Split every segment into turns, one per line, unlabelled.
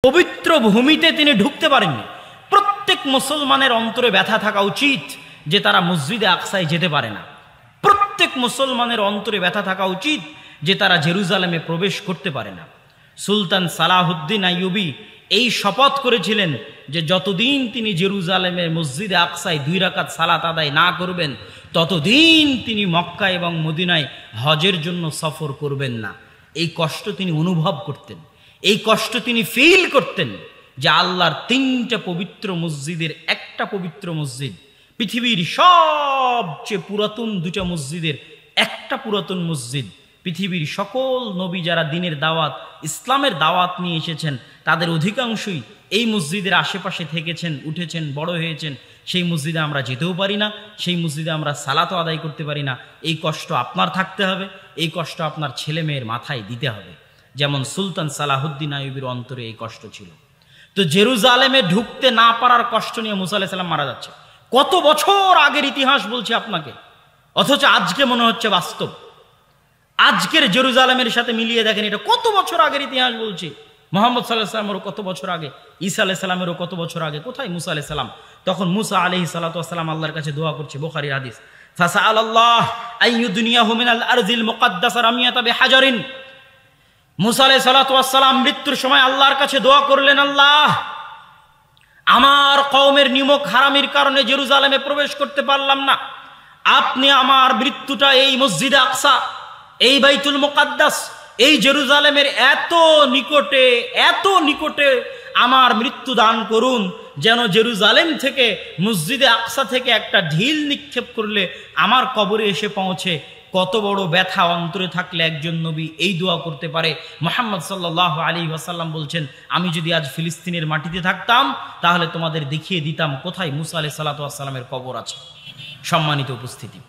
পবিত্র ভূমিতে তিনি ঢুকতে পারেননি। প্রত্যেক মুসলমানের অন্তরে ব্যথা থাকা উচিত যে তারা মসজিদে আকসায় যেতে পারে না। প্রত্যেক মুসলমানের অন্তরে ব্যথা থাকা উচিত যে তারা জেরুজালেমে প্রবেশ করতে পারে না। সুলতান সালাহুদ্দিন আইয়ুবী এই শপথ করেছিলেন যে যতদিন তিনি জেরুজালেমে মসজিদে আকসায় 2 রাকাত সালাত আদায় না করবেন ততদিন তিনি মক্কা এবং মদিনায় হজের জন্য সফর করবেন না। এই কষ্ট তিনি অনুভব করতেন, এই কষ্ট তিনি ফিল করতেন যে আল্লাহর 3টা পবিত্র মসজিদের একটা পবিত্র মসজিদ, পৃথিবীর সবচেয়ে পুরাতন 2টা মসজিদের একটা পুরাতন মসজিদ, পৃথিবীর সকল নবী যারা দিনের দাওয়াত ইসলামের দাওয়াত নিয়ে এসেছেন তাদের অধিকাংশই এই মসজিদের আশেপাশে থেকেছেন, উঠেছেন, বড় হয়েছেন। সেই মসজিদে আমরা যেতেও পারি না, সেই মসজিদে আমরা সালাতও আদায় করতে পারি না। এই কষ্ট আপনার থাকতে হবে, এই কষ্ট আপনার ছেলে মেয়ের মাথায় দিতে হবে, যেমন সুলতান সালাহুদ্দিন আইয়ুবীর অন্তরে এই কষ্ট ছিল। তো জেরুজালেমে ঢুকতে না পারার কষ্ট নিয়ে মুসা আলাইহিস সালাম মারা যাচ্ছে। কত বছর আগের ইতিহাস বলছে আপনাকে, অথচ আজকে মনে হচ্ছে বাস্তব। আজকের জেরুজালেমের সাথে মিলিয়ে দেখেন, এটা কত বছর আগের ইতিহাস বলছে। মুহাম্মদ সাল্লাল্লাহু আলাইহি ওয়াসাল্লামেরও কত বছর আগে, ঈসা আলাইহিস সালামেরও কত বছর আগে। কোথায় মুসা আলাইহিস সালাম? তখন মুসা আলাইহিস সালাতু ওয়াস সালাম আল্লাহর কাছে দোয়া করছে, বুখারীর হাদিস, ফাসাআলাল্লাহ আইয়ুদনিয়াহু মিনাল আরজিল মুকাদ্দাসা রামিয়াতা বিহাজারিন। মুসা আলাইহিস সালাতু ওয়াস সালাম মৃত্যুর সময় আল্লাহর কাছে দোয়া করলেন, আল্লাহ আমার কওমের নিমক হারামির কারণে জেরুজালেমে প্রবেশ করতে পারলাম না, আপনি আমার মৃত্যুটা এই মসজিদে আকসা, এই বাইতুল মুকাদ্দাস, এই জেরুজালেমের এত নিকটে আমার মৃত্যু দান করুন, যেন জেরুজালেম থেকে মসজিদে আকসা থেকে একটা ঢিল নিক্ষেপ করলে আমার কবরে এসে পৌঁছে। কত বড় ব্যথা অন্তরে থাকলে একজন নবী এই দোয়া করতে পারে। মুহাম্মদ সাল্লাল্লাহু আলাইহি ওয়াসাল্লাম বলছেন, আমি যদি আজ ফিলিস্তিনের মাটিতে থাকতাম তাহলে তোমাদের দেখিয়ে দিতাম কোথায় মুসা আলাইহিস সালাতু ওয়াস সালামের কবর আছে। সম্মানিত উপস্থিতি,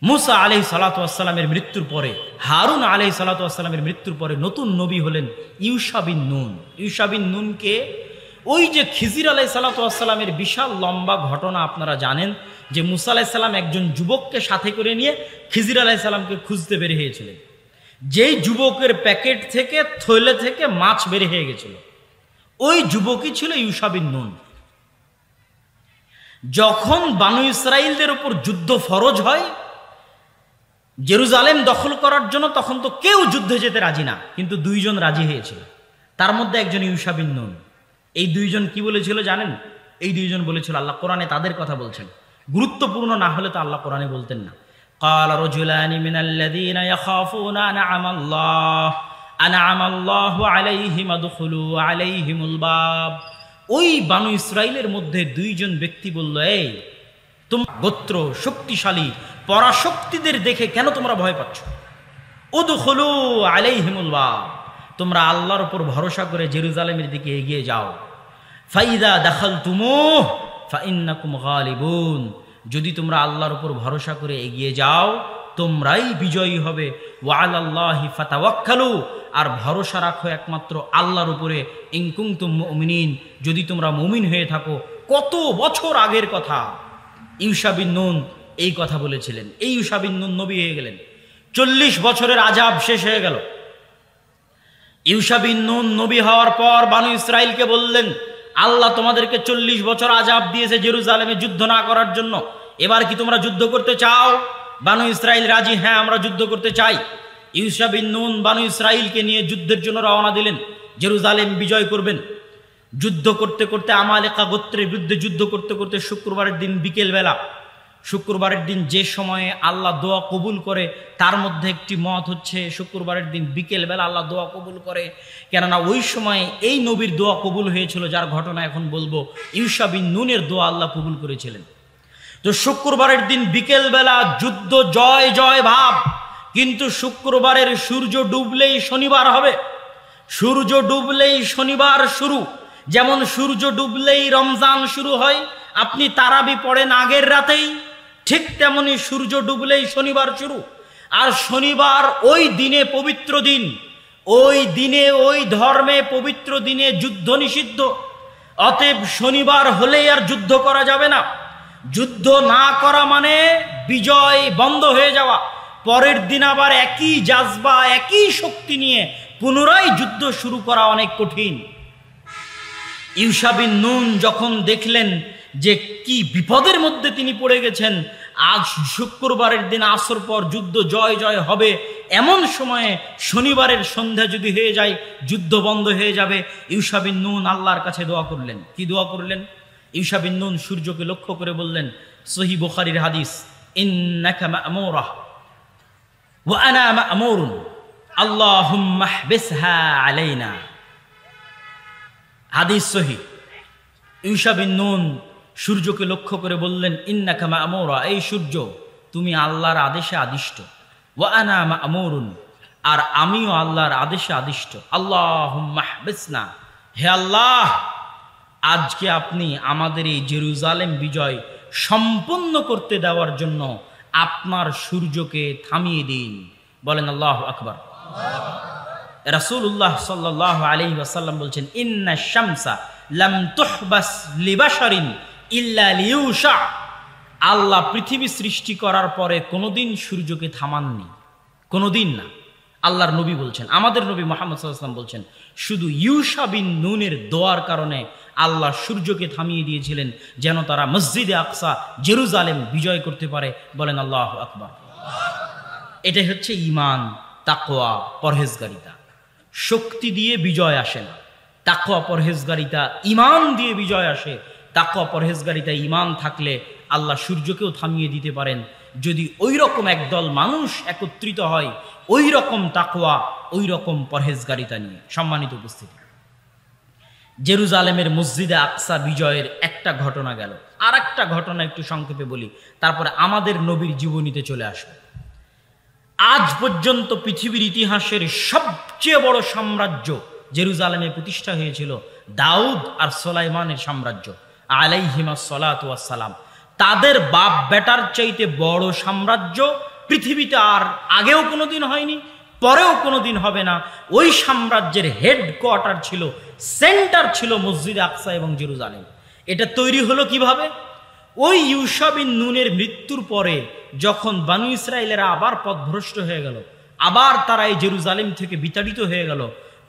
মুসা আলাইহিস সালাতু ওয়াস সালামের মৃত্যুর পরে, হারুন আলাইহিস সালাতু ওয়াস সালামের মৃত্যুর পরে নতুন নবী হলেন ইউশা বিন নুন। ইউশা বিন নুনকে ওই যে খিজির আলাইহিস সালাতু ওয়াস সালামের বিশাল লম্বা ঘটনা আপনারা জানেন যে মুসা আলাইহিস সালাম একজন যুবককে সাথে করে নিয়ে খিজির আলাইহিস সালামকে খুঁজতে বের হয়েছিলেন। যেই যুবকের প্যাকেট থেকে, থলে থেকে মাছ বের হয়ে গেছিল, ওই যুবকই ছিল ইউশা বিন নুন। যখন বানু ইসরাইলদের উপর যুদ্ধ ফরজ হয় জেরুজালেম দখল করার জন্য, তখন তো কেউ যুদ্ধে যেতে রাজি না, কিন্তু 2 জন রাজি হয়েছিল। তার মধ্যে একজন ইউশা বিন নুন। এই 2 জন কি বলেছিল জানেন? এই 2 জন বলেছিল, আল্লাহ কোরআনে তাদের কথা বলছেন, গুরুত্বপূর্ণ না হলে তো আল্লাহ কোরআনে বলতেন না। ক্বালা রাজুলানি মিনাল্লাযীনা ইয়াখাফুনা আনআমাল্লাহু আলাইহিম আদখুলু আলাইহিমুল বাব। ওই বানু ইসরাইলের মধ্যে 2 জন ব্যক্তি বলল, এই তোমরা গোত্র শক্তিশালী পরাশক্তিদের দেখে কেন তোমরা ভয় পাচ্ছ? উদখুলু আলাইহিমুল বাব, তোমরা আল্লাহর উপর ভরসা করে জেরুজালেমের দিকে এগিয়ে যাও। ফাইদা দাখালতুমুহ ফাইন্নাকুম গালিবুন, যদি তোমরা আল্লাহর উপর ভরসা করে এগিয়ে যাও তোমরাই বিজয়ী হবে। ওয়া আলাল্লাহি ফাতাওয়াক্কালু, আর ভরসা রাখো একমাত্র আল্লাহর উপরে। ইন কুনতুম মুমিনিন, যদি তোমরা মুমিন হয়ে থাকো। কত বছর আগের কথা। ইউশা বিন নুন এই কথা বলেছিলেন। এই ইউশা বিন নুন নবী হয়ে গেলেন। 40 বছরের আযাব শেষ হয়ে গেল। ইউশা বিন নুন নবী হওয়ার পর বানু ইসরাইলকে বললেন, আল্লাহ তোমাদেরকে 40 বছর আযাব দিয়েছে জেরুজালেমে যুদ্ধ না করার জন্য, এবার কি তোমরা যুদ্ধ করতে চাও? বানু ইসরাইল রাজি, হ্যাঁ আমরা যুদ্ধ করতে চাই। ইউশা বিন নুন বানু ইসরাইলকে নিয়ে যুদ্ধের জন্য রওনা দিলেন, জেরুজালেম বিজয় করবেন। যুদ্ধ করতে করতে আমালেকা গোত্রের বিরুদ্ধে যুদ্ধ করতে করতে শুক্রবারের দিন বিকেলবেলা, শুক্রবারের দিন যে সময়ে আল্লাহ দোয়া কবুল করে তার মধ্যে একটি মত হচ্ছে শুক্রবারের দিন বিকেলবেলা আল্লাহ দোয়া কবুল করে, কেননা ওই সময়ে এই নবীর দোয়া কবুল হয়েছিল যার ঘটনা এখন বলবো। ইউশা বিন নুনের দোয়া আল্লাহ কবুল করেছিলেন। তো শুক্রবারের দিন বিকেলবেলা যুদ্ধ জয় জয় ভাব, কিন্তু শুক্রবারের সূর্য ডুবলেই শনিবার হবে, সূর্য ডুবলেই শনিবার শুরু। যেমন সূর্য ডুবলেই রমজান শুরু হয়, আপনি তারাবি পড়েন আগের রাতেই, ঠিক তেমনি সূর্য ডুবলেই শনিবার শুরু। আর শনিবার ওই দিনে পবিত্র দিন, ওই দিনে ওই ধর্মে পবিত্র দিনে যুদ্ধ নিষিদ্ধ। অতএব শনিবার হলেই আর যুদ্ধ করা যাবে না। যুদ্ধ না করা মানে বিজয় বন্ধ হয়ে যাওয়া। পরের দিন আবার একই জাজবা একই শক্তি নিয়ে পুনরায় যুদ্ধ শুরু করা অনেক কঠিন। ইউশা বিন নুন যখন দেখলেন যে কি বিপদের মধ্যে তিনি পড়ে গেছেন, আজ শুক্রবারের দিন আসর পর যুদ্ধ জয় জয় হবে, এমন সময়ে শনিবারের সন্ধ্যা যদি হয়ে যায় যুদ্ধ বন্ধ হয়ে যাবে। ইউশা বিন নুন আল্লাহর কাছে দোয়া করলেন। কি দোয়া করলেন? ইউশা বিন নুন সূর্যকে লক্ষ্য করে বললেন, সহিহ বুখারীর হাদিস, ইন্নাকা মা'মুরা ওয়া আনা মা'মুরুন আল্লাহুম্মা ইহবিসহা আলাইনা। হাদিস সহিহ। ইউশা বিন নুন সূর্যকে লক্ষ্য করে বললেন, ইন্নাকা মা'মুরা, এই সূর্য তুমি আল্লাহর আদেশে আদিষ্ট, ওয়া আনা মা'মুরুন, আর আমিও আল্লাহর আদেশে আদিষ্ট। আল্লাহুম্মা ইহবিসনা, হে আল্লাহ আজকে আপনি আমাদের এই জেরুজালেম বিজয় সম্পন্ন করতে দেওয়ার জন্য আপনার সূর্যকে থামিয়ে দিন। বলেন আল্লাহু আকবার। রাসূলুল্লাহ সাল্লাল্লাহু আলাইহি ওয়াসাল্লাম বলছেন, ইন্না শামসা লাম তুহবাস লিবাশারিন ইল্লা লিউশা। আল্লাহ পৃথিবী সৃষ্টি করার পরে কোনোদিন সূর্যকে থামাননি, কোনোদিন না। আল্লাহর নবী বলছেন, আমাদের নবী মুহাম্মদ সাল্লাল্লাহু আলাইহি ওয়াসাল্লাম বলছেন, শুধু ইউশা বিন নুনের দোয়ার কারণে আল্লাহ সূর্যকে থামিয়ে দিয়েছিলেন যেন তারা মসজিদে আকসা জেরুজালেম বিজয় করতে পারে। বলেন আল্লাহু আকবার। এটাই হচ্ছে ঈমান, তাকওয়া, পরহেজগারিতা। শক্তি দিয়ে বিজয় আসে না, তাকওয়া পরহেজগারিতা ঈমান দিয়ে বিজয় আসে। তাকওয়া পরহেজগারিতা ঈমান থাকলে আল্লাহ সূর্যকেও থামিয়ে দিতে পারেন, যদি ওই রকম একদল মানুষ একত্রিত হয় ওই রকম তাকওয়া, ওই রকম পরহেজগারিতা নিয়ে। সম্মানিত উপস্থিতি, জেরুজালেমের মসজিদে আকসা বিজয়ের একটা ঘটনা গেল, আর একটা ঘটনা একটু সংক্ষেপে বলি, তারপরে আমাদের নবীর জীবনীতে চলে আসবে। আজ পর্যন্ত পৃথিবীর ইতিহাসের সবচেয়ে বড় সাম্রাজ্য জেরুজালেমে প্রতিষ্ঠা হয়েছিল দাউদ আর সুলাইমানের সাম্রাজ্য আলাইহিমাস সালাতু ওয়াস সালাম। তাদের বাপ বেটার চাইতে বড় সাম্রাজ্য পৃথিবীতে আর আগেও কোনোদিন হয়নি, পরেও কোনোদিন হবে না। ওই সাম্রাজ্যের হেডকোয়ার্টার ছিল, সেন্টার ছিল মসজিদে আকসা এবং জেরুজালেম। এটা তৈরি হলো কিভাবে? ওই ইউশা বিন নুনের মৃত্যুর পরে যখন বানু ইসরায়েলেরা আবার পথভ্রষ্ট হয়ে গেল, আবার তারা এই জেরুজালেম থেকে বিতাড়িত হয়ে গেল,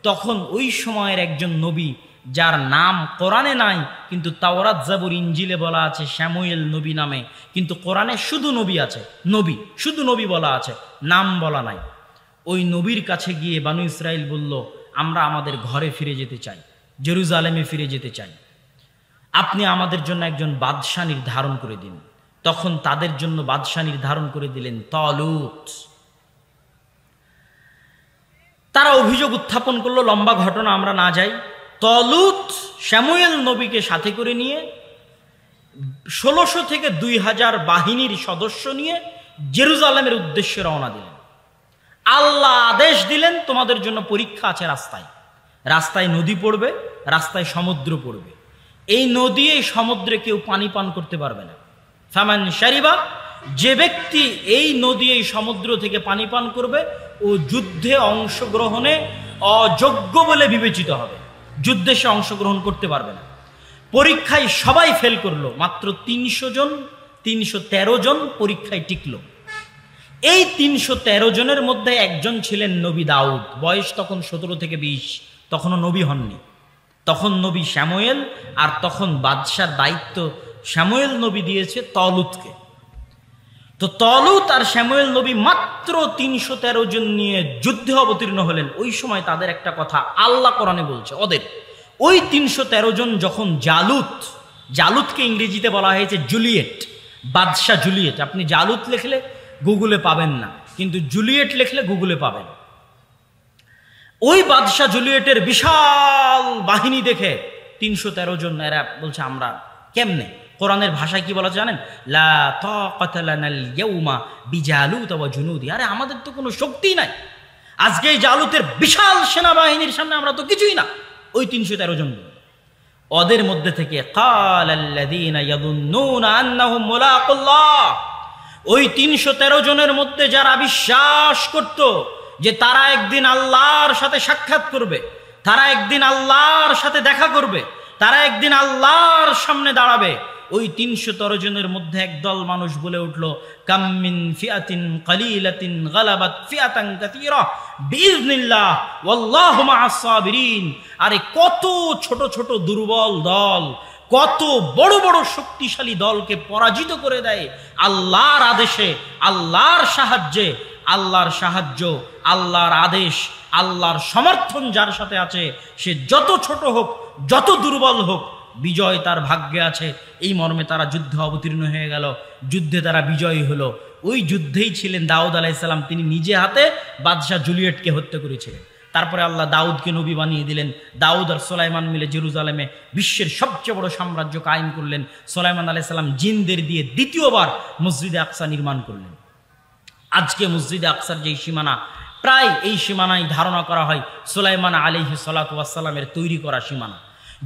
তখন ওই সময়ের একজন নবী, যার নাম কোরআনে নাই কিন্তু তাওরাত জাবুর ইঞ্জিলে বলা আছে শামুয়েল নবী নামে, কিন্তু কোরআনে শুধু নবী আছে, নবী শুধু নবী বলা আছে, নাম বলা নাই। ওই নবীর কাছে গিয়ে বানু ইসরায়েল বলল, আমরা আমাদের ঘরে ফিরে যেতে চাই, জেরুজালেমে ফিরে যেতে চাই, আপনি আমাদের জন্য একজন বাদশাহ নির্ধারণ করে দিন। তখন তাদের জন্য বাদশাহ নির্ধারণ করে দিলেন তালুত। তারা অভিযোগ উত্থাপন করলো, লম্বা ঘটনা আমরা না যাই। তালুত শামুয়েল নবীকে সাথে করে নিয়ে ১৬০০ থেকে ২০০০ বাহিনীর সদস্য নিয়ে জেরুজালেমের উদ্দেশ্যে রওনা দিলেন। আল্লাহ আদেশ দিলেন, তোমাদের জন্য পরীক্ষা আছে রাস্তায়। রাস্তায় নদী পড়বে, রাস্তায় সমুদ্র পড়বে। এই নদী এই সমুদ্রে কেউ পানি পান করতে পারবে না। ফামান শারিবা, যে ব্যক্তি এই নদী এই সমুদ্র থেকে পানি পান করবে ও যুদ্ধে অংশগ্রহণে অযোগ্য বলে বিবেচিত হবে, যুদ্ধে সে অংশগ্রহণ করতে পারবে না। পরীক্ষায় সবাই ফেল করলো, মাত্র ৩১৩ জন পরীক্ষায় টিকলো। এই ৩১৩ জনের মধ্যে একজন ছিলেন নবী দাউদ, বয়স তখন ১৭ থেকে ২০, তখনও নবী হননি। তখন নবী শামুয়েল, আর তখন বাদশার দায়িত্ব শামুয়েল নবী দিয়েছে তলুতকে। তো তলুত আর শামুয়েল নবী মাত্র ৩১৩ জন নিয়ে যুদ্ধে অবতীর্ণ হলেন। ওই সময় তাদের একটা কথা আল্লাহ কোরআনে বলছে, ওদের ওই ৩১৩ জন যখন জালুতকে ইংরেজিতে বলা হয়েছে জুলিয়েট, বাদশাহ জুলিয়েট। আপনি জালুত লিখলে গুগলে পাবেন না, কিন্তু জুলিয়েট লিখলে গুগলে পাবেন। ওই বাদশাহ জুলিয়েটের বিশাল বাহিনী দেখে ৩১৩ জন এরা বলছে, আমরা কেমনে, কোরআনের ভাষায় কি বলা জানেন? লা তাকাতা লানাল ইয়াউমা বিজালুত ওয়া জুনুদি। আরে আমাদের তো কোনো শক্তি নাই, আজকে এই জালুতের বিশাল সেনাবাহিনীর সামনে আমরা তো কিছুই না। ওই ৩১৩ জন, ওদের মধ্যে থেকে কালাল্লাযীনা ইয়াযুন্নুনা আন্নাহুম মুলাকুল্লাহ, ওই ৩১৩ জনের মধ্যে যারা বিশ্বাস করত যে তারা একদিন আল্লাহর সাথে সাক্ষাৎ করবে, তারা একদিন আল্লাহর সাথে দেখা করবে, তারা একদিন আল্লাহর সামনে দাঁড়াবে, ওই ৩১৩ জনের মধ্যে একদল মানুষ বলে উঠল, কাম মিন ফিআতিন কালিলাতিন গালাবাত ফিআতান কাসীরা বিইজনিল্লাহ ওয়াল্লাহু মাআস সাবিরিন। আরে কত ছোট ছোট দুর্বল দল কত বড় বড় শক্তিশালী দলকে পরাজিত করে দেয় আল্লাহর আদেশে, আল্লাহর সাহায্যে। আল্লাহর সাহায্য, আল্লাহর আদেশ, আল্লাহর সমর্থন যার সাথে আছে, সে যত ছোট হোক যত দুর্বল হোক, বিজয় তার ভাগ্যে আছে। এই মর্মে তারা যুদ্ধে অবতীর্ণ হয়ে গেল, যুদ্ধে তারা বিজয়ী হলো। ওই যুদ্ধেই ছিলেন দাউদ আলাইহিস সালাম, তিনি নিজে হাতে বাদশাহ জুলিয়েটকে হত্যা করেছিলেন। তারপরে আল্লাহ দাউদকে নবী বানিয়ে দিলেন। দাউদ আর সুলাইমান মিলে জেরুজালেমে বিশ্বের সবচেয়ে বড় সাম্রাজ্য কায়েম করলেন। সুলাইমান আলাইহিস সালাম জিনদের দিয়ে দ্বিতীয়বার মসজিদে আকসা নির্মাণ করলেন। আজকে মসজিদে আকসার যেই সীমানা, প্রায় এই সীমানায় ধারণা করা হয় সুলাইমান আলাইহিস সালাতু ওয়াস সালামের তৈরি করা সীমানা।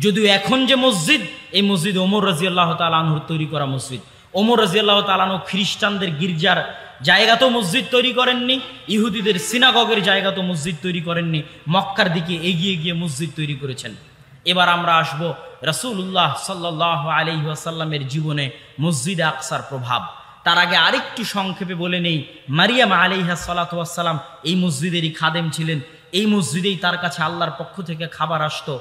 যদিও এখন যে মসজিদ, এই মসজিদ ওমর রাদিয়াল্লাহু তাআলা আনহুর তৈরি করা মসজিদ। ওমর রাদিয়াল্লাহু তাআলা আনহু খ্রিস্টানদের গির্জার জায়গা তো মসজিদ তৈরি করেননি, ইহুদিদের সিনাগগের জায়গা তো মসজিদ তৈরি করেননি, মক্কার দিকে এগিয়ে গিয়ে মসজিদ তৈরি করেছেন। এবার আমরা আসব রাসূলুল্লাহ সাল্লাল্লাহু আলাইহি ওয়াসাল্লামের জীবনে মসজিদে আকসার প্রভাব। তার আগে আরেকটু সংক্ষেপে বলে নেই, মারিয়াম আলাইহা সালাতু ওয়াস সালাম এই মসজিদেরই খাদেম ছিলেন। এই মসজিদেই তার কাছে আল্লাহর পক্ষ থেকে খাবার আসতো।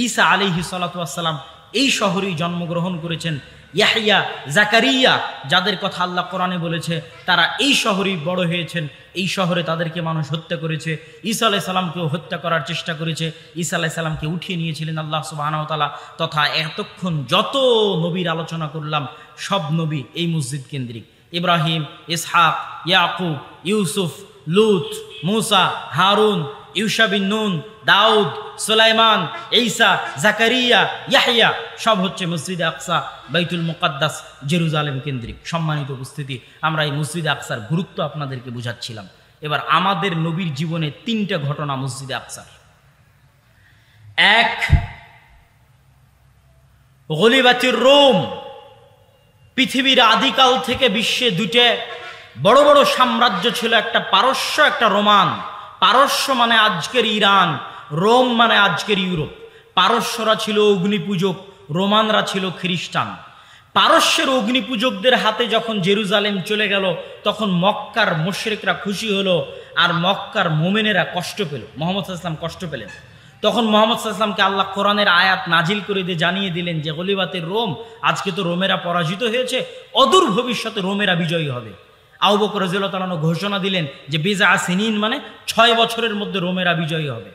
ঈসা আলাইহি সালাতু ওয়াস সালাম এই শহরেই জন্মগ্রহণ করেছেন। ইয়াহইয়া, জাকারিয়া, যাদের কথা আল্লাহ কোরআনে বলেছে, তারা এই শহরেই বড় হয়েছেন। এই শহরে তাদেরকে মানুষ হত্যা করেছে। ঈসা আলাইহিস সালামকেও হত্যা করার চেষ্টা করেছে। ঈসা আলাইহিস সালামকে উঠিয়ে নিয়েছিলেন আল্লাহ সুবহানাহু ওয়া তাআলা। তথা এতক্ষণ যত নবীর আলোচনা করলাম, সব নবী এই মসজিদ কেন্দ্রিক। ইব্রাহিম, ইসহাক, ইয়াকুব, ইউসুফ, লূত, মূসা, হারুন, ইউশা বিন নুন, দাউদ, সুলাইমান, ঈসা, জাকারিয়া, ইয়াহইয়া, সব হচ্ছে মসজিদে আকসা, বাইতুল মুকাদ্দাস, জেরুজালেম কেন্দ্রিক। সম্মানিত উপস্থিতি, আমরা এই মসজিদে আকসার গুরুত্ব আপনাদেরকে বুঝাচ্ছিলাম। এবার আমাদের নবীর জীবনে 3টা ঘটনা মসজিদে আকসার। এক, গলিবাতির রোম। পৃথিবীর আদিকাল থেকে বিশ্বে 2টে বড় বড় সাম্রাজ্য ছিল, একটা পারস্য, একটা রোমান। পারস্য মানে আজকের ইরান, রোম মানে আজকের ইউরোপ। পারস্যরা ছিল অগ্নিপূজক, রোমানরা ছিল খ্রিস্টান। পারস্যের অগ্নিপূজকদের হাতে যখন জেরুজালেম চলে গেল, তখন মক্কার মুশরিকরা খুশি হলো, আর মক্কার মোমেনেরা কষ্ট পেল। মুহাম্মদ সাল্লাল্লাহু আলাইহি ওয়াসাল্লাম কষ্ট পেলেন। তখন মুহাম্মদ সাল্লাল্লাহু আলাইহি ওয়াসাল্লামকে আল্লাহ কোরআনের আয়াত নাজিল করে দিয়ে জানিয়ে দিলেন যে গলিবাতের রোম, আজকে তো রোমেরা পরাজিত হয়েছে, অদূর ভবিষ্যতে রোমেরা বিজয়ী হবে। আবু বকর রাদিয়াল্লাহু তাআলা ঘোষণা দিলেন যে বিজা সিনিন মানে 6 বছরের মধ্যে রোমেরা বিজয়ী হবে।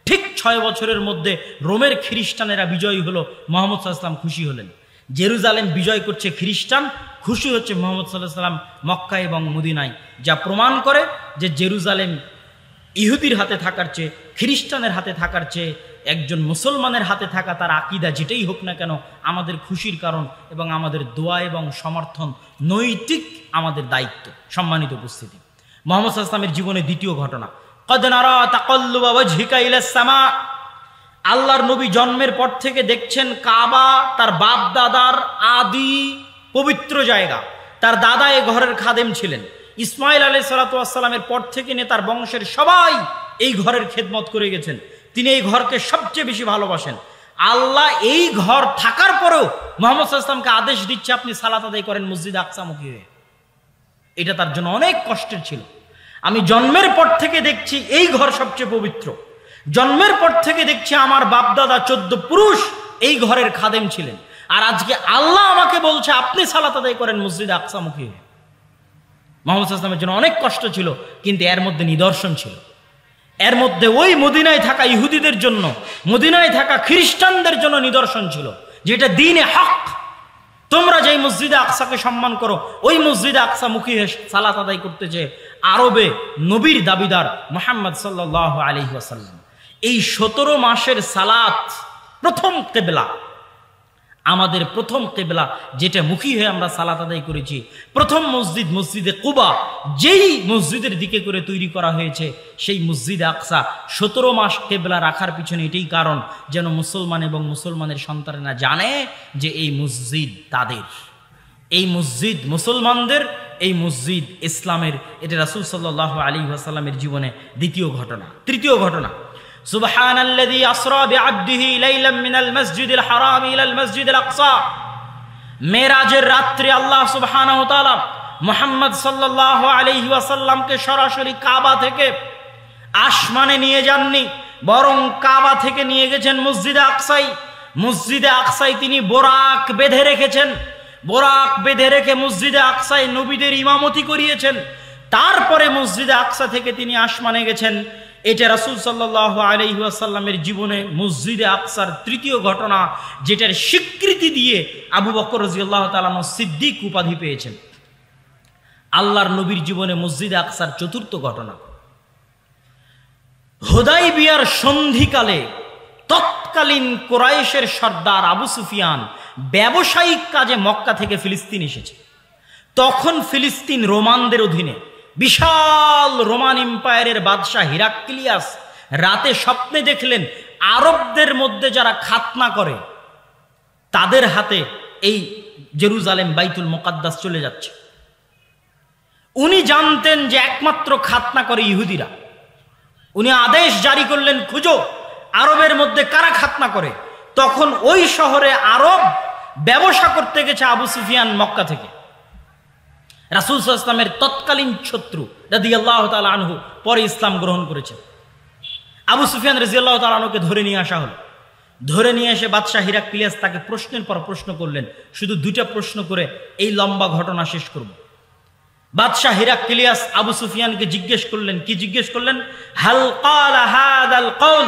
ঠিক 6 বছরের মধ্যে রোমের খ্রিস্টানেরা বিজয়ী হলো। মুহাম্মদ সাল্লাল্লাহু আলাইহি ওয়াসাল্লাম খুশি হলেন। জেরুজালেম বিজয় করছে খ্রিস্টান, খুশি হচ্ছে মুহাম্মদ সাল্লাল্লাহু আলাইহি ওয়াসাল্লাম মক্কা এবং মদিনায়, যা প্রমাণ করে যে জেরুজালেম ইহুদির হাতে থাকার চেয়ে, খ্রিস্টানের হাতে থাকার চেয়ে একজন মুসলমানের হাতে থাকা, তার আকীদা যেটাই হোক না কেন, আমাদের খুশির কারণ এবং আমাদের দোয়া এবং সমর্থন, নৈতিক আমাদের দায়িত্ব। সম্মানিত উপস্থিতি, মুহাম্মদ সাল্লাল্লাহু আলাইহি ওয়াসাল্লামের জীবনে 2য় ঘটনা, কদ নারা তাকাল্লুবা ওয়াজহিকা ইলাস সামা। আল্লাহর নবী জন্মের পর থেকে দেখছেন কাবা তার বাপ দাদার আদি পবিত্র জায়গা। তার দাদা এ ঘরের খাদেম ছিলেন। ইসমাইল আলাইহিস সালাতু ওয়াস সালামের পর থেকে তার বংশের সবাই এই ঘরের খেদমত করে গেছেন। তিনি এই ঘরকে সবচেয়ে বেশি ভালোবাসেন। আল্লাহ এই ঘর থাকার পরেও মুহাম্মদ সাল্লাল্লাহু আলাইহি ওয়াসাল্লামকে আদেশ দিচ্ছে, আপনি সালাত আদায় করেন মসজিদ আকসামুখী হয়ে। এটা তার জন্য অনেক কষ্টের ছিল। আমি জন্মের পর থেকে দেখছি এই ঘর সবচেয়ে পবিত্র। জন্মের পর থেকে দেখছি আমার বাপদাদা 14 পুরুষ এই ঘরের খাদেম ছিলেন, আর আজকে আল্লাহ আমাকে বলছে আপনি সালাত আদায় করেন মসজিদ আকসামুখী হয়ে। মুহাম্মদ সাল্লাল্লাহু আলাইহি ওয়াসাল্লামের জন্য অনেক কষ্ট ছিল, কিন্তু এর মধ্যে নিদর্শন ছিল। এর মধ্যে ওই মদিনায় থাকা ইহুদিদের জন্য, মদিনায় থাকা খ্রিস্টানদের জন্য নিদর্শন ছিল, যেটা দ্বীনে হক। তোমরা যেই মসজিদে আকসাকে সম্মান করো, ওই মসজিদে আকসা মুখী হয়ে সালাত আদায় করতে চেয়ে আরবে নবীর দাবিদার মুহাম্মদ সাল্লাল্লাহু আলাইহি ওয়াসাল্লাম। এই 17 মাসের সালাত প্রথম কিবলা, আমাদের প্রথম কিবলা যেটা মুখী হয়ে আমরা সালাত আদায় করেছি, প্রথম মসজিদ মসজিদে কুবা, যেই মসজিদের দিকে করে তৈরি করা হয়েছে, সেই মসজিদে আকসা 17 মাস কিবলা রাখার পিছনে এটাই কারণ, যেন মুসলমান এবং মুসলমানের সন্তানেরা জানে যে এই মসজিদ তাদের, এই মসজিদ মুসলমানদের, এই মসজিদ ইসলামের। এটা রাসূল সাল্লাল্লাহু আলাইহি ওয়াসাল্লামের জীবনে 2য় ঘটনা। 3য় ঘটনা, সুবহানাল্লাযী আসরা বিআবদিহি লাইলাম মিনাল মাসজিদিল হারাম ইলাল মাসজিদিল আকসা। মেরাজের রাত্রে আল্লাহ সুবহানাহু ওয়া তাআলা মুহাম্মদ সাল্লাল্লাহু আলাইহি ওয়াসাল্লামকে সরাসরি কাবা থেকে আসমানে নিয়ে যাননি, বরং কাবা থেকে নিয়ে গেছেন মসজিদে আকসায়। মসজিদে আকসায় তিনি বোরাক বেঁধে রেখেছেন। বোরাক বেঁধে রেখে মসজিদে আকসায় নবীদের ইমামতি করিয়েছেন। তারপরে মসজিদে আকসা থেকে তিনি আসমানে গেছেন। এটা রাসূল সাল্লাল্লাহু আলাইহি ওয়াসাল্লামের জীবনে মসজিদে আকসার তৃতীয় ঘটনা, যেটার স্বীকৃতি দিয়ে আবু বকর রাদিয়াল্লাহু তাআলা সিদ্দিক উপাধি পেয়েছেন। আল্লাহর নবীর জীবনে মসজিদে আকসার চতুর্থ ঘটনা, হুদাইবিয়ার সন্ধিকালে তৎকালীন কুরাইশের সর্দার আবু সুফিয়ান ব্যবসায়িক কাজে মক্কা থেকে ফিলিস্তিন এসেছে। তখন ফিলিস্তিন রোমানদের অধীনে। বিশাল রোমান এম্পায়ারের বাদশাহ হিরাক্লিয়াস রাতে স্বপ্নে দেখলেন আরবদের মধ্যে যারা খাতনা করে তাদের হাতে এই জেরুজালেম বাইতুল মুকাদ্দাস চলে যাচ্ছে। উনি জানতেন যে একমাত্র খাতনা করে ইহুদিরা। উনি আদেশ জারি করলেন, খুঁজো আরবের মধ্যে কারা খাতনা করে। তখন ওই শহরে আরব ব্যবসা করতে গেছে আবু সুফিয়ান মক্কা থেকে। রাসূল সাল্লাল্লাহু আলাইহি ওয়াসাল্লামের তৎকালীন শত্রু রাদিয়াল্লাহু তাআলা আনহু পরে ইসলাম গ্রহণ করেছেন। আবু সুফিয়ান রাদিয়াল্লাহু তাআলা আনহুকে ধরে নিয়ে আসা হলো। ধরে নিয়ে এসে বাদশাহ হিরাক্লিয়াস তাকে প্রশ্নের পর প্রশ্ন করলেন। শুধু দুইটা প্রশ্ন করে এই লম্বা ঘটনা শেষ করব। বাদশাহ হিরাক্লিয়াস আবু সুফিয়ানকে জিজ্ঞেস করলেন, কি জিজ্ঞেস করলেন? হাল ক্বালা হাদাল কওল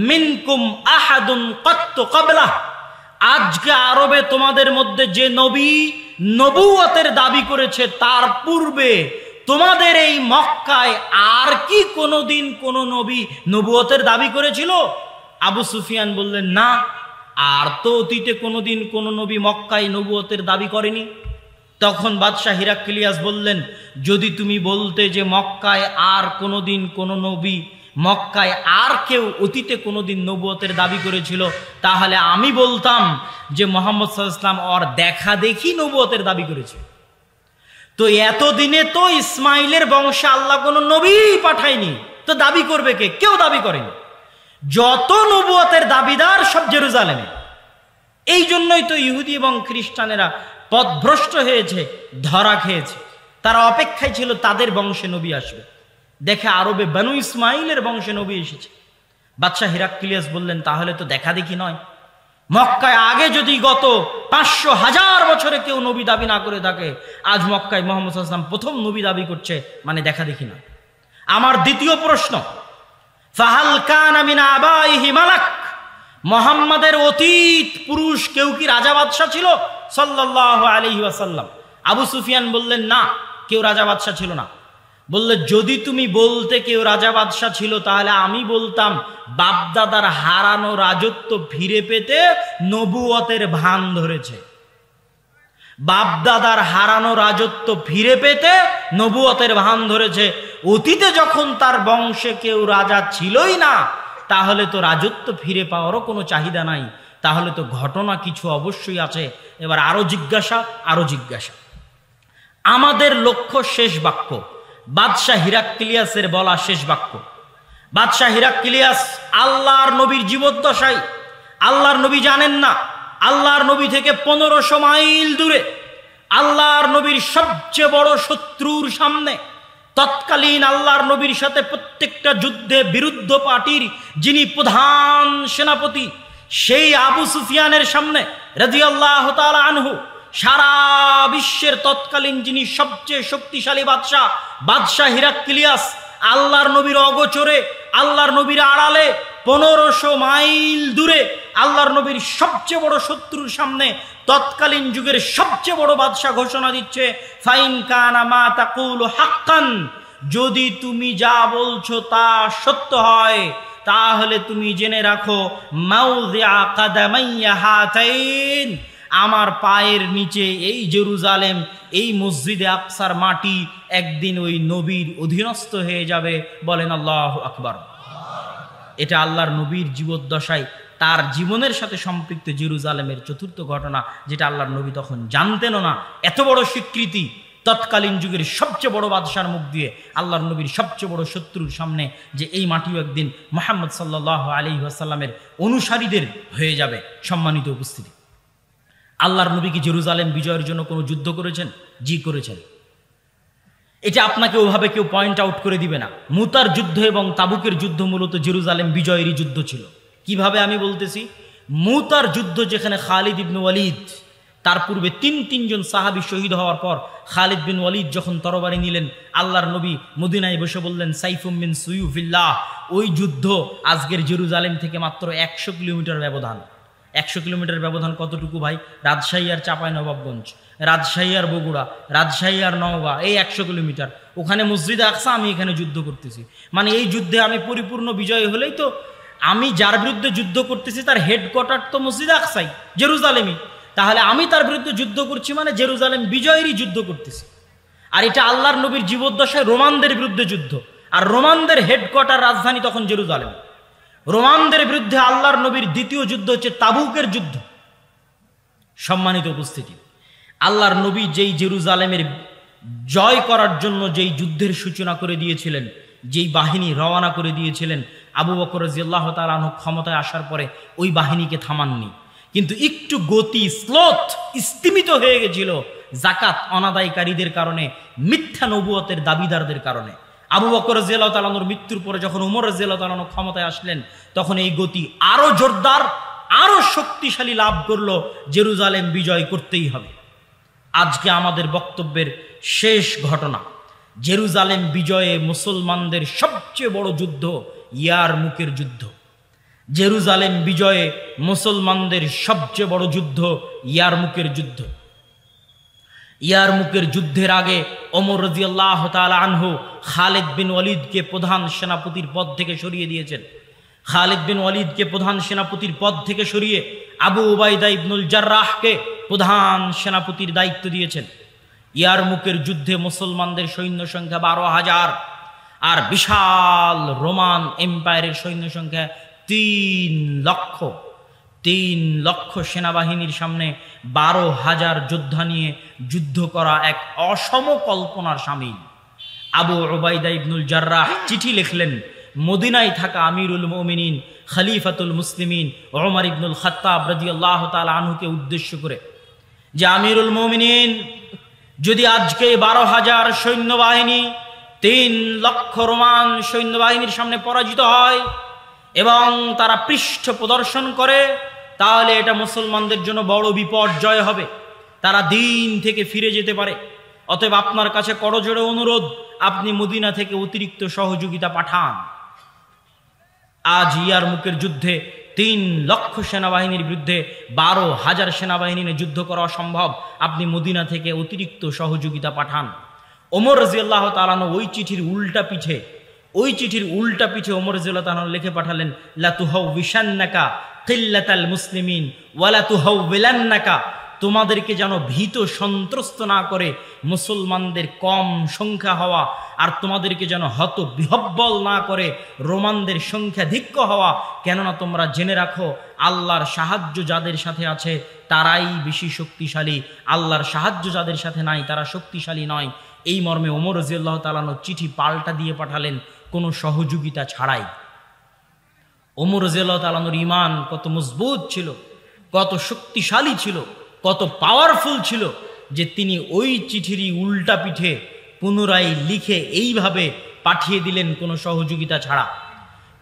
মিনকুম আহাদুন ক্বাত্তু ক্বাবলাহ। আজকে আরবে তোমাদের মধ্যে যে নবী নবুয়তের দাবি করেছে তার পূর্বে তোমাদের এই মক্কায় আর কি কোনোদিন কোন নবী নবুয়তের দাবি করেছিল? আবু সুফিয়ান বললেন, না, আর তো অতীতে কোনোদিন কোন নবী মক্কায় নবুয়তের দাবি করেনি। তখন বাদশাহ হিরাক্লিয়াস বললেন, যদি তুমি বলতে যে মক্কায় আর কোনোদিন কোন নবী, মক্কায় আর কেউ অতীতে কোনোদিন নবুয়তের দাবি করেছিল, তাহলে আমি বলতাম যে মুহাম্মদ সাল্লাল্লাহু আলাইহি ওয়াসাল্লাম ওর দেখা দেখি নবুয়তের দাবি করেছে। তো এতদিনে তো ইসমাইলের বংশে আল্লাহ কোনো নবী পাঠায়নি, তো দাবি করবে কে? কেউ দাবি করেনি। যত নবুয়তের দাবিদার সব জেরুজালেমে। এই জন্যই তো ইহুদি এবং খ্রিস্টানেরা পথভ্রষ্ট হয়েছে, ধরা খেয়েছে। তারা অপেক্ষায় ছিল তাদের বংশে নবী আসবে। দেখে আরবে বনু ইসমাইলের বংশে নবী এসেছে। বাদশাহ হিরাক্লিয়াস বললেন, তাহলে তো দেখা দেখি নয়। মক্কায় আগে যদি গত 500,000 বছরে কেউ নবী দাবি না করে থাকে, আজ মক্কায় মুহাম্মদ সাল্লাল্লাহু আলাইহি ওয়াসাল্লাম প্রথম নবী দাবি করছে, মানে দেখা দেখি না। আমার দ্বিতীয় প্রশ্ন, ফাহাল কানা মিন আবাইহি মালাক। মুহাম্মাদের অতীত পুরুষ কেউ কি রাজা বাদশা ছিল সাল্লাল্লাহু আলাইহি ওয়াসাল্লাম? আবু সুফিয়ান বললেন, না, কেউ রাজা বাদশা ছিল না। বললে, যদি তুমি বলতে কেউ রাজা বাদশা ছিল, তাহলে আমি বলতাম বাপদাদার হারানো রাজত্ব ফিরে পেতে নবুয়তের ভান ধরেছে। বাপদাদার হারানো রাজত্ব ফিরে পেতে নবুয়তের ভান ধরেছে। অতীতে যখন তার বংশে কেউ রাজা ছিলই না, তাহলে তো রাজত্ব ফিরে পাওয়ারও কোনো চাহিদা নাই। তাহলে তো ঘটনা কিছু অবশ্যই আছে। এবার আরো জিজ্ঞাসা, আরো জিজ্ঞাসা। আমাদের লক্ষ্য শেষ বাক্য, বাদশাহ হিরাক্লিয়াসের বলা শেষ বাক্য। বাদশাহ হিরাক্লিয়াস আল্লাহর নবীর জীবদ্দশায়, আল্লাহর নবী জানেন না, আল্লাহর নবী থেকে 1500 মাইল দূরে, আল্লাহর নবীর সবচেয়ে বড় শত্রুর সামনে, তৎকালীন আল্লাহর নবীর সাথে প্রত্যেকটা যুদ্ধে বিরুদ্ধ পার্টির যিনি প্রধান সেনাপতি, সেই আবু সুফিয়ানের সামনে রাদিয়াল্লাহু তাআলা আনহু, সারা বিশ্বের তৎকালীন যিনি সবচেয়ে শক্তিশালী বাদশাহ, বাদশাহ হিরাক্লিয়াস আল্লাহর নবীর অগোচরে, আল্লাহর নবীর আড়ালে 1500 মাইল দূরে আল্লাহর নবীর সবচেয়ে বড় শত্রুর সামনে তৎকালীন যুগের সবচেয়ে বড় বাদশাহ ঘোষণা দিচ্ছে, ফাইন কানা মা তাকুলু হাক্কান। যদি তুমি যা বলছো তা সত্য হয়, তাহলে তুমি জেনে রাখো মাউযিআ কাদামাইয়া হাতাইন, আমার পায়ের নিচে এই জেরুজালেম, এই মসজিদে আকসার মাটি একদিন ওই নবীর অধীনস্থ হয়ে যাবে। বলেন আল্লাহু আকবার। এটা আল্লাহর নবীর জীবদ্দশায় তার জীবনের সাথে সম্পৃক্ত জেরুজালেমের চতুর্থ ঘটনা, যেটা আল্লাহর নবী তখন জানতেনও না। এত বড় স্বীকৃতি তৎকালীন যুগের সবচেয়ে বড় বাদশার মুখ দিয়ে আল্লাহর নবীর সবচেয়ে বড় শত্রুর সামনে, যে এই মাটিও একদিন মুহাম্মদ সাল্লাল্লাহু আলাইহি ওয়াসাল্লামের অনুসারীদের হয়ে যাবে। সম্মানিত উপস্থিতি, আল্লাহর নবী কি জেরুজালেম বিজয়ের জন্য কোনো যুদ্ধ করেছেন? জি করেছেন। এটা আপনাকে ওভাবে কেউ পয়েন্ট আউট করে দিবে না। মুতার যুদ্ধ এবং তাবুকের যুদ্ধ মূলত জেরুজালেম বিজয়েরই যুদ্ধ ছিল। কিভাবে আমি বলতেছি, মুতার যুদ্ধ যেখানে খালিদ ইবনে ওয়ালিদ, তার পূর্বে তিনজন সাহাবী শহীদ হওয়ার পর খালিদ বিন ওয়ালিদ যখন তরবারি নিলেন, আল্লাহর নবী মদিনায় বসে বললেন সাইফুম মিন সুয়ুফিল্লাহ। ওই যুদ্ধ আজকের জেরুজালেম থেকে মাত্র 100 কিলোমিটার ব্যবধান। 100 কিলোমিটার ব্যবধান কতটুকু ভাই? রাজশাহী আর চাঁপাইনবাবগঞ্জ, রাজশাহী আর বগুড়া, রাজশাহী আর নওগাঁ, এই 100 কিলোমিটার। ওখানে মসজিদে আকসা, আমি এখানে যুদ্ধ করতেছি। মানে এই যুদ্ধে আমি পরিপূর্ণ বিজয় হলেই তো, আমি যার বিরুদ্ধে যুদ্ধ করতেছি তার হেডকোয়ার্টার তো মসজিদে আকসাই, জেরুজালেমই। তাহলে আমি তার বিরুদ্ধে যুদ্ধ করছি মানে জেরুজালেম বিজয়েরই যুদ্ধ করতেছি। আর এটা আল্লাহর নবীর জীবদ্দশায় রোমানদের বিরুদ্ধে যুদ্ধ, আর রোমানদের হেডকোয়ার্টার রাজধানী তখন জেরুজালেম। রোমানদের বিরুদ্ধে আল্লাহর নবীর দ্বিতীয় যুদ্ধ হচ্ছে তাবুকের যুদ্ধ। সম্মানিত উপস্থিতি, আল্লাহর নবী যেই জেরুজালেমের জয় করার জন্য যেই যুদ্ধের সূচনা করে দিয়েছিলেন, যেই বাহিনী রওনা করে দিয়েছিলেন, আবু বকর রাদিয়াল্লাহু তাআলা আনহু ক্ষমতায় আসার পরে ওই বাহিনীকে থামাননি, কিন্তু একটু গতি স্লোথ স্তিমিত হয়ে গেছিল যাকাত অনাদায়কারীদের কারণে, মিথ্যা নবুয়তের দাবিদারদের কারণে। আবু বকর রাদিয়াল্লাহু তাআলা আনহুর মৃত্যুর পরে যখন ওমর রাদিয়াল্লাহু তাআলা আনহু ক্ষমতায় আসলেন, তখন এই গতি আরো জোরদার, আরো শক্তিশালী লাভ করলো। জেরুজালেম বিজয় করতেই হবে। আজকে আমাদের বক্তব্যের শেষ ঘটনা, জেরুজালেম বিজয়ে মুসলমানদের সবচেয়ে বড় যুদ্ধ ইয়ারমুকের যুদ্ধ। জেরুজালেম বিজয়ে মুসলমানদের সবচেয়ে বড় যুদ্ধ ইয়ারমুকের যুদ্ধ। ইয়ারমুকের যুদ্ধের আগে ওমর রাদিয়াল্লাহু তাআলা আনহু খালিদ বিন ওয়ালিদকে প্রধান সেনাপতির পদ থেকে সরিয়ে দিয়েছেন। খালিদ বিন ওয়ালিদকে প্রধান সেনাপতির পদ থেকে সরিয়ে আবু উবাইদা ইবনুল জাররাহকে প্রধান সেনাপতির দায়িত্ব দিয়েছেন। ইয়ারমুকের যুদ্ধে মুসলমানদের সৈন্য সংখ্যা 12,000, আর বিশাল রোমান এম্পায়ারের সৈন্য সংখ্যা 3 লক্ষ। 3 লক্ষ সেনাবাহিনীর সামনে 12,000 যোদ্ধা নিয়ে যুদ্ধ করা এক অসম কল্পনার শামিল। আবু উবাইদা ইবনুল জাররাহ চিঠি লিখলেন মদিনায় থাকা আমিরুল মুমিনিন খলিফাতুল মুসলিমিন ওমর ইবনুল খাত্তাব রাদিয়াল্লাহু তাআলা আনহুকে উদ্দেশ্য করে, যে আমিরুল মুমিনিন, যদি আজকে 12,000 সৈন্যবাহিনী 3 লক্ষ রোমান সৈন্যবাহিনীর সামনে পরাজিত হয় এবং তারা পৃষ্ঠ প্রদর্শন করে, তাহলে এটা মুসলমানদের জন্য বড় বিপর্যয় হবে, তারা দিন থেকে ফিরে যেতে পারে। অতএব আপনার কাছে করজোড়ে অনুরোধ, আপনি মদিনা থেকে অতিরিক্ত সহযোগিতা পাঠান। আজ ইয়ারমুকের যুদ্ধে 3 লক্ষ সেনাবাহিনীর বিরুদ্ধে 12,000 সেনাবাহিনী নিয়ে যুদ্ধ করা অসম্ভব। আপনি মদিনা থেকে অতিরিক্ত সহযোগিতা পাঠান। ওমর রাদিয়াল্লাহু তাআলা ওই চিঠির উল্টা পিঠে ওমর রাদিয়াল্লাহু তাআলা লিখে পাঠালেন, লা তুহাউবিশান্নাকা কিল্লাতাল মুসলিমিন ওয়া লা তুহাউবিলান্নাকা, তোমাদেরকে যেন ভীত সন্ত্রস্ত না করে মুসলমানদের কম সংখ্যা হওয়া, আর তোমাদেরকে যেন হত বিহব্বল না করে রোমানদের সংখ্যাধিক্য হওয়া। কেননা তোমরা জেনে রাখো, আল্লাহর সাহায্য যাদের সাথে আছে তারাই বেশি শক্তিশালী, আল্লাহর সাহায্য যাদের সাথে নাই তারা শক্তিশালী নয়। এই মর্মে ওমর রাদিয়াল্লাহু তাআলা চিঠি পাল্টা দিয়ে পাঠালেন কোনো সহযোগিতা ছাড়াই। ওমর রাদিয়াল্লাহু তাআলার ঈমান কত মজবুত ছিল, কত শক্তিশালী ছিল, কত পাওয়ারফুল ছিল, যে তিনি ওই চিঠিরই উল্টা পিঠে পুনরায় লিখে এইভাবে পাঠিয়ে দিলেন কোনো সহযোগিতা ছাড়া।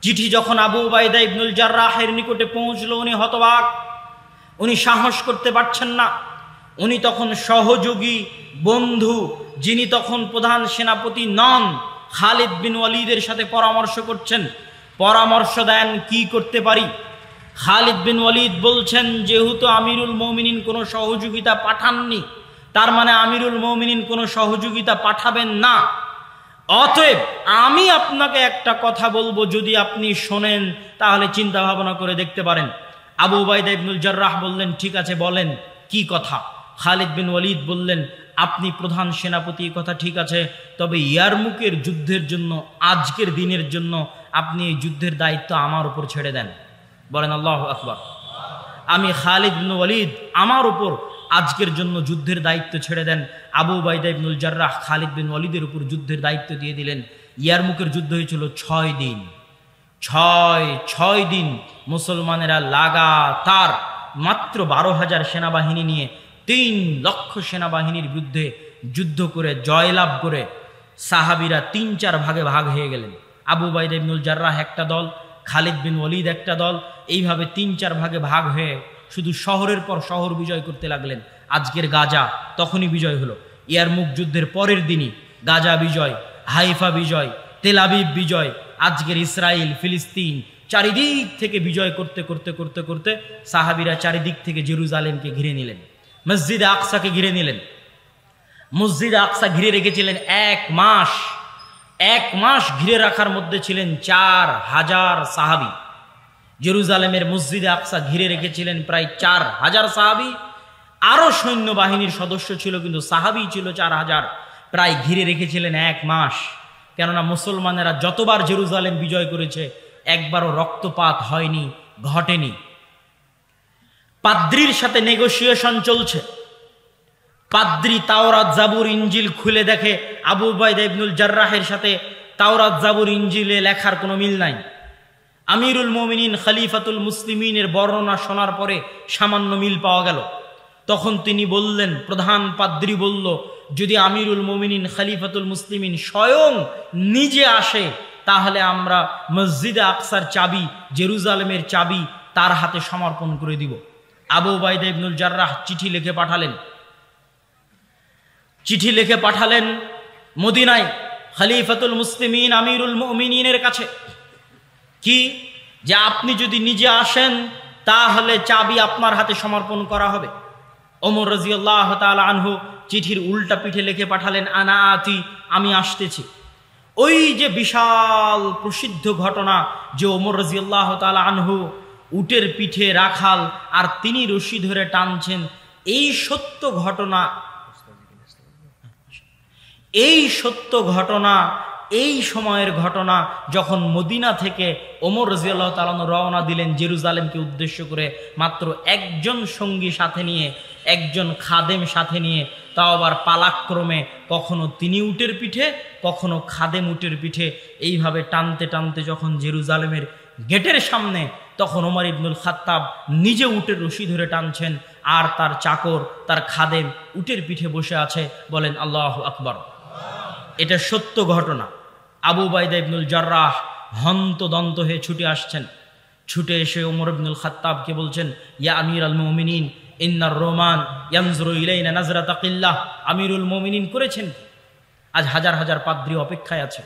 চিঠি যখন আবু উবাইদা ইবনুল জাররাহের নিকটে পৌঁছলো, উনি হতবাক, উনি সাহস করতে পারছেন না। উনি তখন সহযোগী বন্ধু, যিনি তখন প্রধান সেনাপতি নন, খালিদ বিন ওয়ালিদের সাথে পরামর্শ করছেন। পরামর্শ দেন কি করতে পারি। খালিদ বিন ওয়ালিদ বলছেন, যেহেতু আমিরুল মুমিনিন কোনো সহযোগিতা পাঠাননি, তার মানে আমিরুল মুমিনিন কোনো সহযোগিতা পাঠাবেন না। অতএব আমি আপনাকে একটা কথা বলবো, যদি আপনি শোনেন তাহলে চিন্তা ভাবনা করে দেখতে পারেন। আবু উবাইদা ইবনুল জাররাহ বললেন, ঠিক আছে বলেন কি কথা। খালিদ বিন ওয়ালিদ বললেন, আপনি প্রধান সেনাপতি, কথা ঠিক আছে, তবে ইয়ারমুকের যুদ্ধের জন্য, আজকের দিনের জন্য আপনি এই যুদ্ধের দায়িত্ব আমার উপর ছেড়ে দেন। বলেন আল্লাহু আকবার। আমি খালিদ বিন ওয়ালিদ, আমার উপর আজকের জন্য যুদ্ধের দায়িত্ব ছেড়ে দেন। আবু উবাইদা ইবনুল জাররাহ খালিদ বিন ওয়ালিদের উপর যুদ্ধের দায়িত্ব দিয়ে দিলেন। ইয়ারমুকের যুদ্ধ হয়েছিল 6 দিন। 6 দিন মুসলমানেরা লাগাতার মাত্র 12,000 সেনাবাহিনী নিয়ে 3 লক্ষ সেনাবাহিনীর বিরুদ্ধে যুদ্ধ করে জয়লাভ করে সাহাবীরা 3-4 ভাগে ভাগ হয়ে গেলেন। আবু উবাইদা ইবনুল জাররাহ একটা দল, খালিদ বিন ওয়ালিদ একটা দল, এইভাবে 3-4 ভাগে ভাগ হয়ে শুধু শহরের পর শহর বিজয় করতে লাগলেন। আজকের গাজা তখনই বিজয় হলো। ইয়ারমুক যুদ্ধের পরের দিনই গাজা বিজয়, হাইফা বিজয়, তেল আবিব বিজয়, আজকের ইসরায়েল, ফিলিস্তিন, চারিদিক থেকে বিজয় করতে করতে করতে করতে সাহাবীরা চারিদিক থেকে জেরুজালেমকে ঘিরে নিলেন, মসজিদে আকসাকে ঘিরে নিলেন। মসজিদে আকসা ঘিরে রেখেছিলেন 1 মাস। 1 মাস ঘিরে রাখার মধ্যে ছিলেন 4,000 সাহাবী। জেরুজালেমের মসজিদে আকসা ঘিরে রেখেছিলেন প্রায় 4,000 সাহাবী। আরো সৈন্যবাহিনীর সদস্য ছিল, কিন্তু সাহাবী ছিল 4,000। প্রায় ঘিরে রেখেছিলেন 1 মাস। কেননা মুসলমানেরা যতবার জেরুজালেম বিজয় করেছে একবারও রক্তপাত হয়নি, ঘটেনি। পাদ্রির সাথে নেগোসিয়েশন চলছে। পাদ্রি তাওরাত জাবুর ইঞ্জিল খুলে দেখে আবু উবাইদা ইবনুল জাররাহের সাথে তাওরাত জাবুর ইঞ্জিলে লেখার কোনো মিল নাই। আমিরুল মুমিনিন খলিফাতুল মুসলিমিনের বর্ণনা শোনার পরে সামান্য মিল পাওয়া গেল। তখন তিনি বললেন, প্রধান পাদ্রি বলল, যদি আমিরুল মুমিনিন খলিফাতুল মুসলিমিন স্বয়ং নিজে আসে তাহলে আমরা মসজিদে আকসার চাবি, জেরুজালেমের চাবি তার হাতে সমর্পণ করে দিব। আবু উবাইদা ইবনুল জাররাহ চিঠি লিখে পাঠালেন মদিনায় খলিফাতুল মুসলিমিন আমিরুল মুমিনিনের কাছে। কি যে আপনি যদি নিজে আসেন তাহলে চাবি আপনার হাতে সমর্পণ করা হবে। ওমর রাদিয়াল্লাহু তাআলা আনহু চিঠির উল্টা পিঠে লিখে পাঠালেন, আনা আতি, আমি আসতেছি। ওই যে বিশাল প্রসিদ্ধ ঘটনা যে ওমর রাদিয়াল্লাহু তাআলা আনহু উটের পিঠে রাখাল আর তিনি রশি ধরে টানছেন, এই সত্য ঘটনা, এই সময়ের ঘটনা যখন মদিনা থেকে ওমর রাদিয়াল্লাহু তাআলা রওনা দিলেন জেরুজালেমকে উদ্দেশ্য করে, মাত্র একজন সঙ্গী সাথে নিয়ে, একজন খাদেম সাথে নিয়ে, তাও আবার পালাক্রমে, কখনো তিনি উটের পিঠে, কখনো খাদেম উটের পিঠে, এইভাবে টানতে টানতে যখন জেরুজালেমের গেটের সামনে, তখন ওমর ইবনুল খাত্তাব নিজে উটের রশি ধরে টানছেন আর তার চাকর, তার খাদেম উটের পিঠে বসে আছে। বলেন আল্লাহু আকবার। এটা সত্য ঘটনা। আবু উবাইদা ইবনুল জাররাহ হন্তদন্ত হয়ে ছুটে আসছেন। ছুটে এসে ওমর ইবনুল খাত্তাবকে বলছেন, ইয়া আমিরুল মুমিনিন ইন্নার রোমান ইয়ানজুরু ইলাইনা নাজরাতা কিল্লাহ। আমিরুল মুমিনিন করেছেন। আজ হাজার হাজার পাদ্রী অপেক্ষায় আছে,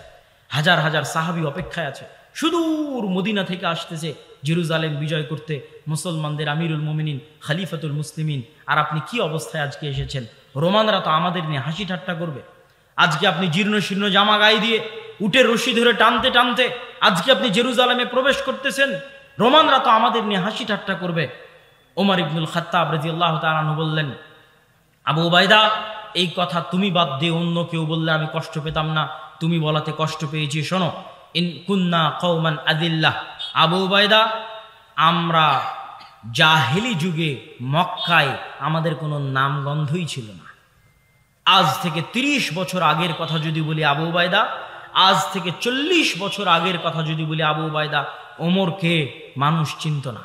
হাজার হাজার সাহাবী অপেক্ষায় আছে, সুদূর মদিনা থেকে আসতেছে জেরুজালেম বিজয় করতে মুসলমানদের আমিরুল মুমিনিন খলিফাতুল মুসলিমিন। আর আপনি কি অবস্থায় আজকে এসেছেন? রোমানরা তো আমাদের নিয়ে হাসি ঠাট্টা করবে। আজকে আপনি জীর্ণ শীর্ণ জামা গায়ে দিয়ে উটের রশি ধরে টানতে টানতে আজকে আপনি জেরুজালেমে প্রবেশ করতেছেন, রোমানরা তো আমাদের নিয়ে হাসি ঠাট্টা করবে। ওমর ইবনুল খাত্তাব রাদিয়াল্লাহু তাআলা আনহু বললেন, আবু উবাইদা, এই কথা তুমি বাদ দিয়ে অন্য কেউ বললে আমি কষ্ট পেতাম না, তুমি বলাতে কষ্ট পেয়েছি। শোনো, ইন কুন্না কওমান আদিল্লাহ। আবু উবাইদা, আমরা জাহেলি যুগে মক্কায় আমাদের কোনো নামগন্ধই ছিল না। আজ থেকে 30 বছর আগের কথা যদি বলি আবু উবাইদা, আজ থেকে 40 বছর আগের কথা যদি বলি আবু উবাইদা, ওমরকে মানুষ চিনত না।